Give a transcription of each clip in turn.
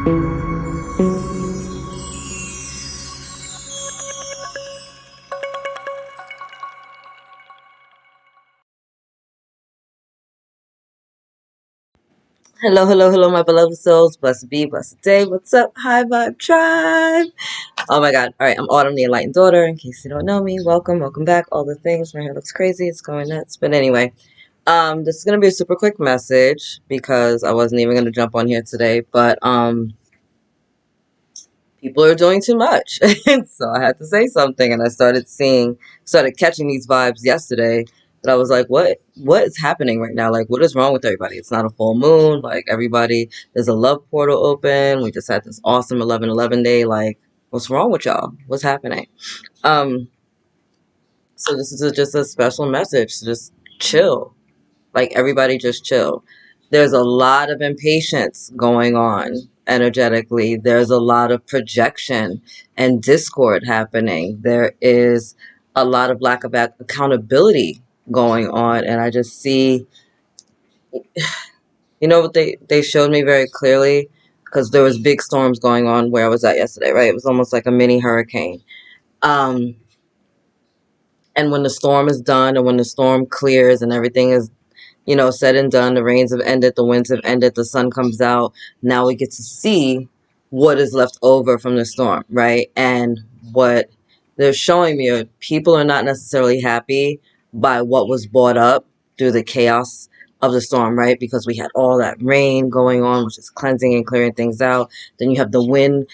Hello, hello, hello, my beloved souls. Blessed be, blessed day. What's up, High Vibe Tribe? Oh my God. All right, I'm Autumn, the Enlightened Daughter. In case you don't know me, welcome, welcome back. All the things. My hair looks crazy. It's going nuts. But anyway, this is gonna be a super quick message because I wasn't even gonna jump on here today. But people are doing too much, and so I had to say something. And I started catching these vibes yesterday. That I was like, what is happening right now? Like, what is wrong with everybody? It's not a full moon. Like, everybody, there's a love portal open. We just had this awesome 11/11 day. Like, what's wrong with y'all? What's happening? Um, so this is just a special message to just chill. Like, everybody just chill. There's a lot of impatience going on energetically. There's a lot of projection and discord happening. There is a lot of lack of accountability going on. And I just see, what they showed me very clearly, because there was big storms going on where I was at yesterday, right? It was almost like a mini hurricane. Um, and when the storm is done and when the storm clears and everything is said and done, the rains have ended, the winds have ended, the sun comes out. Now we get to see what is left over from the storm, right? And what they're showing me are people are not necessarily happy by what was brought up through the chaos of the storm, right? Because we had all that rain going on, which is cleansing and clearing things out. Then you have the wind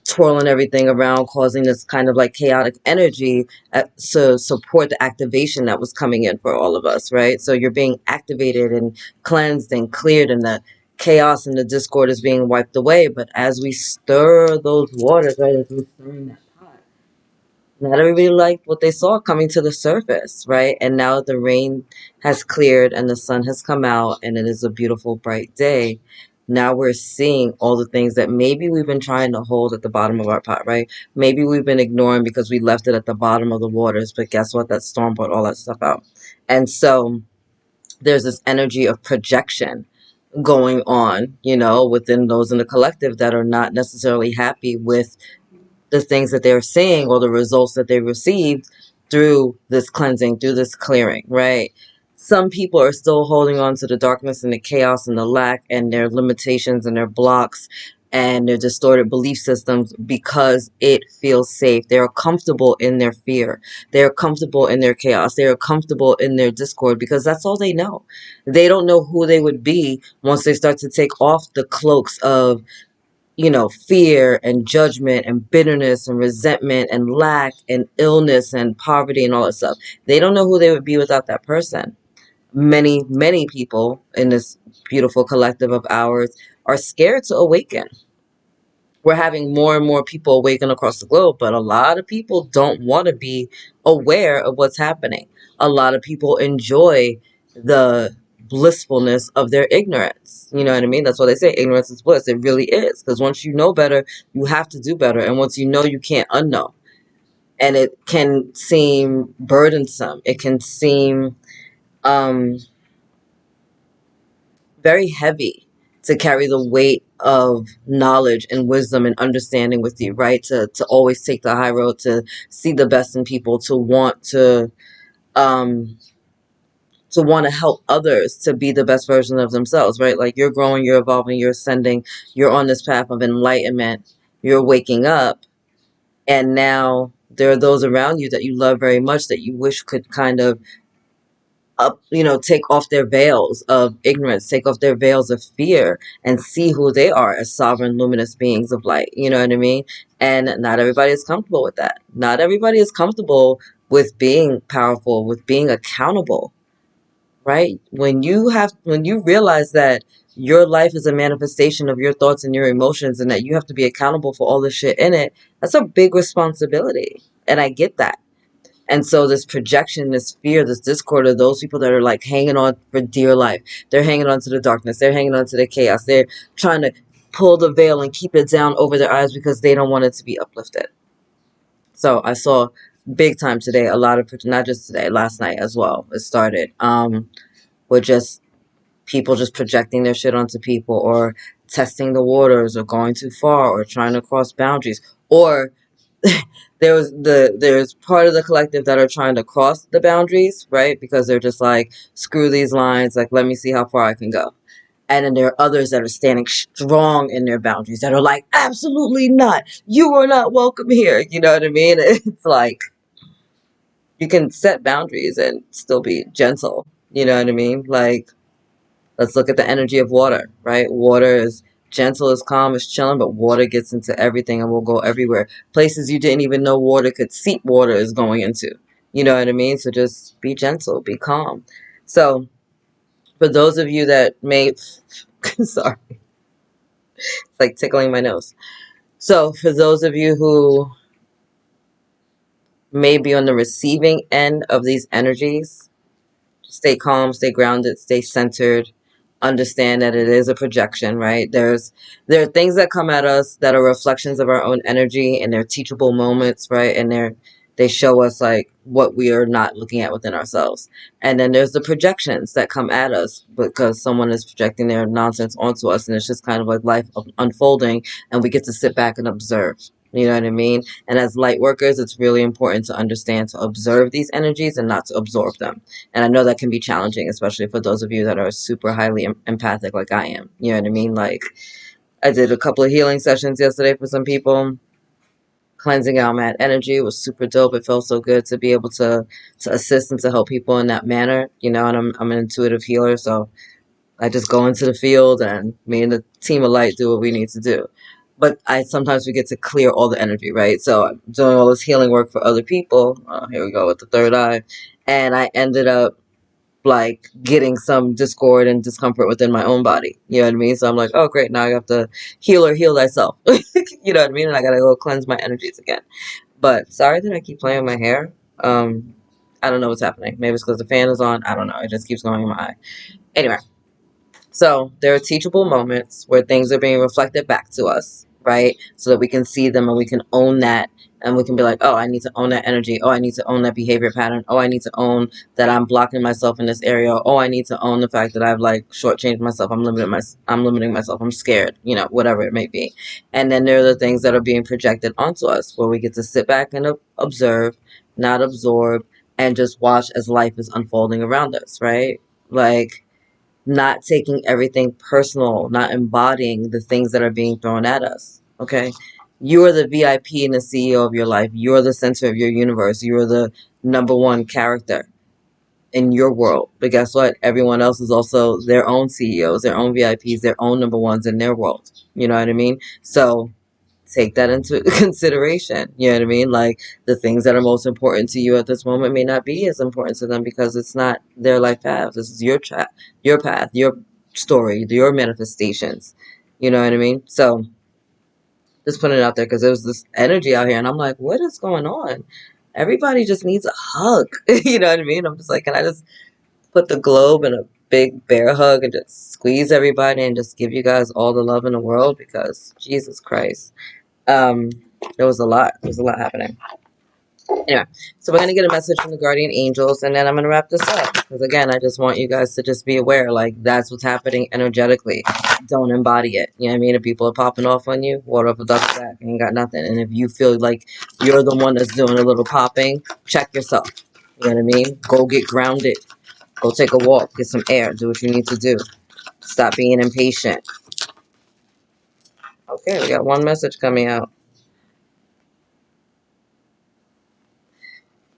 twirling everything around, causing this kind of like chaotic energy to support the activation that was coming in for all of us, right? So you're being activated and cleansed and cleared, and the chaos and the discord is being wiped away. But as we stir those waters, right, as we're stirring that pot, not everybody liked what they saw coming to the surface, right? And now the rain has cleared and the sun has come out and it is a beautiful, bright day. Now we're seeing all the things that maybe we've been trying to hold at the bottom of our pot, right? Maybe we've been ignoring because we left it at the bottom of the waters. But guess what? That storm brought all that stuff out. And so there's this energy of projection going on, within those in the collective that are not necessarily happy with the things that they're seeing or the results that they received through this cleansing, through this clearing, right? Some people are still holding on to the darkness and the chaos and the lack and their limitations and their blocks and their distorted belief systems because it feels safe. They are comfortable in their fear. They are comfortable in their chaos. They are comfortable in their discord because that's all they know. They don't know who they would be once they start to take off the cloaks of fear and judgment and bitterness and resentment and lack and illness and poverty and all that stuff. They don't know who they would be without that person. Many, many people in this beautiful collective of ours are scared to awaken. We're having more and more people awaken across the globe, but a lot of people don't want to be aware of what's happening. A lot of people enjoy the blissfulness of their ignorance. You know what I mean? That's why they say ignorance is bliss. It really is. Because once you know better, you have to do better. And once you know, you can't unknow. And it can seem burdensome. It can seem um, very heavy to carry the weight of knowledge and wisdom and understanding with you, right? To always take the high road, to see the best in people, um to want to help others to be the best version of themselves, right? Like you're growing, you're evolving, you're ascending, you're on this path of enlightenment, you're waking up, and now there are those around you that you love very much that you wish could kind of take off their veils of ignorance, take off their veils of fear, and see who they are as sovereign, luminous beings of light. You know what I mean? And not everybody is comfortable with that. Not everybody is comfortable with being powerful, with being accountable, right? When you realize that your life is a manifestation of your thoughts and your emotions, and that you have to be accountable for all the shit in it, that's a big responsibility. And I get that. And so this projection, this fear, this discord of those people that are like hanging on for dear life. They're hanging on to the darkness. They're hanging on to the chaos. They're trying to pull the veil and keep it down over their eyes because they don't want it to be uplifted. So I saw big time today, a lot of, not just today, last night as well, it started, with just people just projecting their shit onto people, or testing the waters, or going too far, or trying to cross boundaries, or there's part of the collective that are trying to cross the boundaries, right? Because they're just like, screw these lines, like, let me see how far I can go. And then there are others that are standing strong in their boundaries, that are like, absolutely not, you are not welcome here. You know what I mean? It's like, you can set boundaries and still be gentle. You know what I mean? Like, let's look at the energy of water, right? Water is gentle, is calm, is chilling, but water gets into everything and will go everywhere. Places you didn't even know water could seep, water is going into. You know what I mean? So just be gentle, be calm. So for those of you that may, sorry, it's like tickling my nose. So for those of you who may be on the receiving end of these energies, stay calm, stay grounded, stay centered. Understand that it is a projection, right? There are things that come at us that are reflections of our own energy, and they're teachable moments, right? And they show us like what we are not looking at within ourselves. And then there's the projections that come at us because someone is projecting their nonsense onto us, and it's just kind of like life unfolding, and we get to sit back and observe. You know what I mean? And as light workers, it's really important to understand to observe these energies and not to absorb them. And I know that can be challenging, especially for those of you that are super highly empathic like I am. You know what I mean? Like, I did a couple of healing sessions yesterday for some people, cleansing out mad energy. It was super dope. It felt so good to be able to assist and to help people in that manner. You know, and I'm an intuitive healer, so I just go into the field, and me and the team of light do what we need to do. But I sometimes forget to clear all the energy, right? So I'm doing all this healing work for other people. Here we go with the third eye. And I ended up like getting some discord and discomfort within my own body. You know what I mean? So I'm like, oh great, now I have to heal thyself. You know what I mean? And I gotta go cleanse my energies again. But sorry that I keep playing with my hair. I don't know what's happening. Maybe it's because the fan is on. I don't know. It just keeps going in my eye. Anyway, so there are teachable moments where things are being reflected back to us, right? So that we can see them and we can own that, and we can be like, oh, I need to own that energy. Oh, I need to own that behavior pattern. Oh, I need to own that I'm blocking myself in this area. Oh, I need to own the fact that I've like shortchanged myself. I'm limiting myself. I'm scared, you know, whatever it may be. And then there are the things that are being projected onto us where we get to sit back and observe, not absorb, and just watch as life is unfolding around us, right? Like, not taking everything personal, not embodying the things that are being thrown at us. Okay? You are the VIP and the CEO of your life. You're the center of your universe. You're the number one character in your world. But guess what? Everyone else is also their own CEOs, their own VIPs, their own number ones in their world. You know what I mean? So take that into consideration. You know what I mean? Like, the things that are most important to you at this moment may not be as important to them because it's not their life path. This is your your path, your story, your manifestations. You know what I mean? So just putting it out there because there's this energy out here, and I'm like, what is going on? Everybody just needs a hug. You know what I mean? I'm just like, can I just put the globe in a big bear hug and just squeeze everybody and just give you guys all the love in the world? Because Jesus Christ. Um, there was a lot. There was a lot happening. Anyway, so we're gonna get a message from the guardian angels, and then I'm gonna wrap this up. Because again, I just want you guys to just be aware, like, that's what's happening energetically. Don't embody it. You know what I mean? If people are popping off on you, water up a duck's back, you ain't got nothing. And if you feel like you're the one that's doing a little popping, check yourself. You know what I mean? Go get grounded. Go take a walk. Get some air. Do what you need to do. Stop being impatient. Okay, we got one message coming out.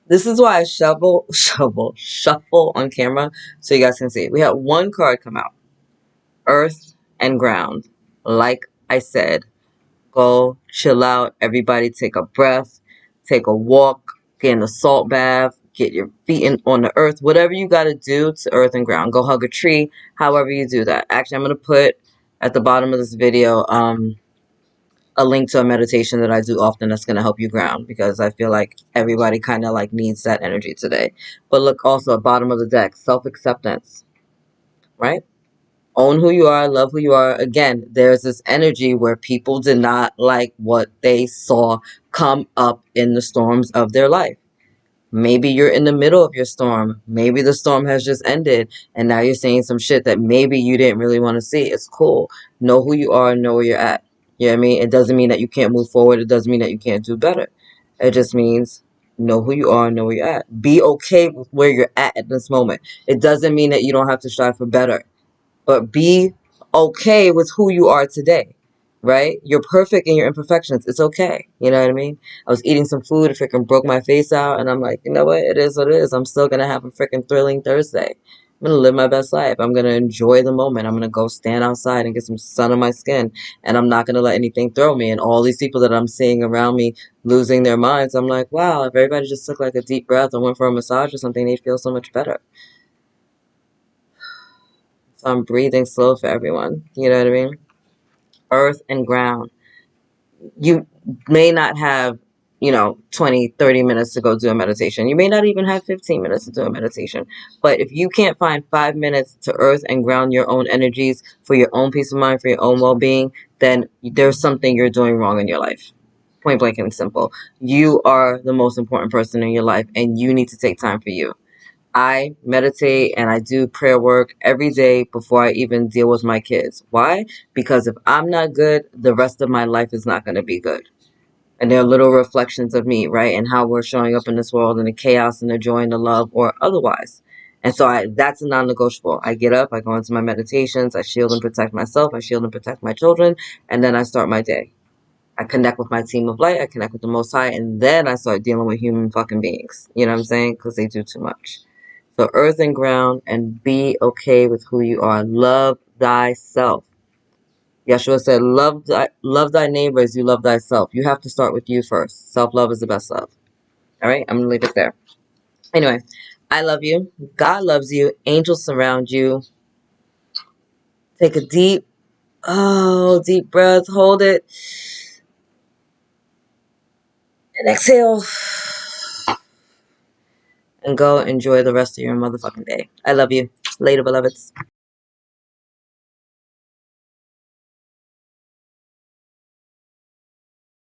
This is why I shuffle on camera so you guys can see. We had one card come out. Earth and ground. Like I said, go chill out. Everybody take a breath. Take a walk. Get in a salt bath. Get your feet on the earth. Whatever you got to do to earth and ground. Go hug a tree. However you do that. Actually, I'm going to put at the bottom of this video a link to a meditation that I do often that's going to help you ground, because I feel like everybody kind of like needs that energy today. But look also at bottom of the deck, self-acceptance, right? Own who you are, love who you are. Again, there's this energy where people did not like what they saw come up in the storms of their life. Maybe you're in the middle of your storm. Maybe the storm has just ended and now you're saying some shit that maybe you didn't really want to see. It's cool. Know who you are and know where you're at. You know what I mean? It doesn't mean that you can't move forward. It doesn't mean that you can't do better. It just means know who you are and know where you're at. Be okay with where you're at this moment. It doesn't mean that you don't have to strive for better, but be okay with who you are today, right? You're perfect in your imperfections. It's okay. You know what I mean? I was eating some food, it freaking broke my face out, and I'm like, you know what? It is what it is. I'm still gonna have a freaking thrilling Thursday. I'm gonna live my best life. I'm gonna enjoy the moment. I'm gonna go stand outside and get some sun on my skin, and I'm not gonna let anything throw me. And all these people that I'm seeing around me losing their minds, I'm like, wow, if everybody just took like a deep breath and went for a massage or something, they'd feel so much better. So I'm breathing slow for everyone. You know what I mean? Earth and ground. You may not have, 20, 30 minutes to go do a meditation. You may not even have 15 minutes to do a meditation. But if you can't find 5 minutes to earth and ground your own energies for your own peace of mind, for your own well-being, then there's something you're doing wrong in your life. Point blank and simple. You are the most important person in your life, and you need to take time for you. I meditate and I do prayer work every day before I even deal with my kids. Why? Because if I'm not good, the rest of my life is not going to be good. And they're little reflections of me, right? And how we're showing up in this world, and the chaos and the joy and the love or otherwise. And so that's a non-negotiable. I get up, I go into my meditations, I shield and protect myself, I shield and protect my children, and then I start my day. I connect with my team of light, I connect with the Most High, and then I start dealing with human fucking beings. You know what I'm saying? Because they do too much. So earth and ground, and be okay with who you are. Love thyself. Yeshua said, love thy neighbor as you love thyself. You have to start with you first. Self-love is the best love. All right? I'm going to leave it there. Anyway, I love you. God loves you. Angels surround you. Take a deep breath. Hold it. And exhale. And go enjoy the rest of your motherfucking day. I love you. Later, beloveds.